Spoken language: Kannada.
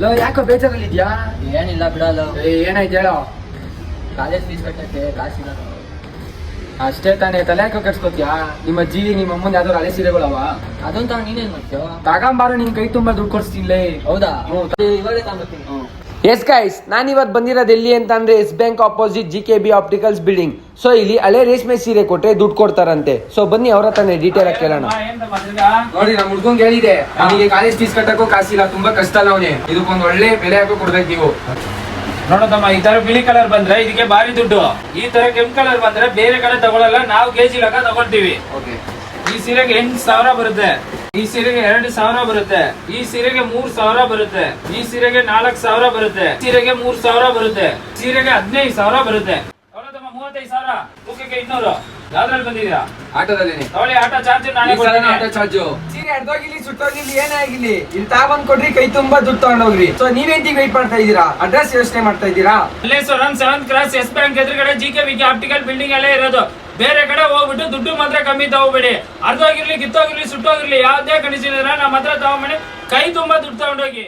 ಲೋ ಯಾಕೋ ಬೇಜಾರಲ್ಲಿದ್ಯಾ? ಏನಿಲ್ಲ ಬಿಡಲ್ಲ. ಏನಾಯ್ತು ಹೇಳೋ. ಕಾಲೇಜ್ ಫೀಸ್ ಕಟ್ಟಕ್ಕೆ ಕಾಸಿಲ್ಲ. ಅಷ್ಟೇ ತಾನೇ, ತಲೆ ಯಾಕೋ ಕೆಡ್ಸ್ಕೊತ್ಯಾ? ನಿಮ್ಮ ಅಜ್ಜಿ ನಿಮ್ಮ ಅಮ್ಮನ ಯಾವ್ದೋ ಹಳೆ ಸೀರೆಗಳವ, ಅದನ್ನ ತಗೊಂಡು ನೀನೇನ್ ಮಾಡ್ತೀವ? ತಗೊಂಬಾರು, ನಿನ್ ಕೈ ತುಂಬಾ ದುಡ್ಡು ಕೊಡ್ಸ್ತೀನಿ. ಹೌದಾ? ಇವಾಗಲೇ ತಗೊಂಡ್ಬರ್ತೀನಿ. ಎಸ್ ಗೈಸ್, ನಾನಿವತ್ತು ಬಂದಿರೋದು ಎಲ್ಲಿ ಅಂತ ಅಂದ್ರೆ Yes Bank opposite GKB opticals building. So ಇಲ್ಲಿ ಹಳೆ ರೇಷ್ಮೆ ಸೀರೆ ಕೊಟ್ಟರೆ ದುಡ್ಡು ಕೊಡ್ತಾರಂತೆ. ಸೊ ಬನ್ನಿ ಅವ್ರ ಹತ್ರನೇ ಡೀಟೇಲ್ ಆಗಿ ಕೇಳೋಣ. ನೋಡಿ, ನಮ್ ಹುಡ್ಗಂಗ್ ಹೇಳಿದೆ, ಅವನಿಗೆ ಕಾಲೇಜ್ ಫೀಸ್ ಕಟ್ಟಕ್ಕೂ ಕಾಸಿಲ್ಲ, ತುಂಬಾ ಕಷ್ಟ ಅಲ್ಲ ಅವನೇ. ಇದಕ್ಕೊಂದು ಒಳ್ಳೆ ಬೆಲೆ ಹಾಕೋ ಕೊಡ್ಬೇಕು ನೀವು. ನೋಡೋದಮ್ಮ, ಈ ತರ ಬಿಳಿ ಕಲರ್ ಬಂದ್ರೆ ಇದಕ್ಕೆ ಭಾರಿ ದುಡ್ಡು. ಈ ತರ ಕೆಂಪು ಕಲರ್ ಬಂದ್ರೆ ಬೇರೆ ಕಡೆ ತಗೊಳಲ್ಲ, ನಾವು ಕೆಜಿ ಲೆಕ್ಕ ತಗೊಳ್ತೀವಿ. ಈ ಸೀರೆಗೆ 8,000 ಬರುತ್ತೆ, ಈ ಸೀರೆಗೆ 2,000 ಬರುತ್ತೆ, ಈ ಸೀರೆಗೆ 3,000 ಬರುತ್ತೆ, ಈ ಸೀರೆಗೆ 4,000 ಬರುತ್ತೆ, ಸೀರೆಗೆ 3,000 ಬರುತ್ತೆ, ಸೀರೆಗೆ 15,000 ಬರುತ್ತೆ. ನೋಡೋದಮ್ಮ, 35,000, ತೂಕಕ್ಕೆ 200. ಯಾವ್ದ್ರಲ್ಲಿ ಬಂದಿದ್ದೀರಾ? ಆಟೋದಲ್ಲಿ ತಗೊಳ್ಳಿ, ಆಟೋ ಚಾರ್ಜ್ ನಾನೇ ಕೊಡ್ತೀನಿ. Auto charge. ಸೀರೆ ಅರ್ಧೋಗಿಲಿ ಸುಟ್ಟೋಗಿಲಿ ಏನೇ ಆಗಿಲಿ, ಇಲ್ಲಿ ತಾವಂದ್ ಕೊಡ್ರಿ, ಕೈ ತುಂಬಾ ದುಡ್ಡು ತಗೊಂಡೋಗ್ರಿ. ಸೊ ನೀವೇಂತಿ ವೆಯ್ಟ್ ಮಾಡ್ತಾ ಇದ್ದೀರಾ? ಅಡ್ರೆಸ್ ಯೋಚನೆ ಮಾಡ್ತಾ ಇದ್ದೀರಾ? Malleshwaram 7th cross Yes Bank ಎದುರುಗಡೆ GKB ಆಪ್ಟಿಕಲ್ ಬಿಲ್ಡಿಂಗ್ ಅಲ್ಲೇ ಇರೋದು. ಬೇರೆ ಕಡೆ ಹೋಗ್ಬಿಟ್ಟು ದುಡ್ಡು ಮಾತ್ರ ಕಮ್ಮಿ ತಗೋಬೇಡಿ. ಅರ್ಧೋಗಿರ್ಲಿ, ಕಿತ್ತೋಗಿರ್ಲಿ, ಸುಟ್ಟೋಗಿರ್ಲಿ, ಯಾವ್ದೇ ಕಂಡೀಷನ್ ಇದ್ರೆ ನಮ್ಮ ಹತ್ರ ತಗೊಂಬೇಡಿ. ಕೈ ತುಂಬಾ ದುಡ್ಡು ತಗೊಂಡೋಗಿ.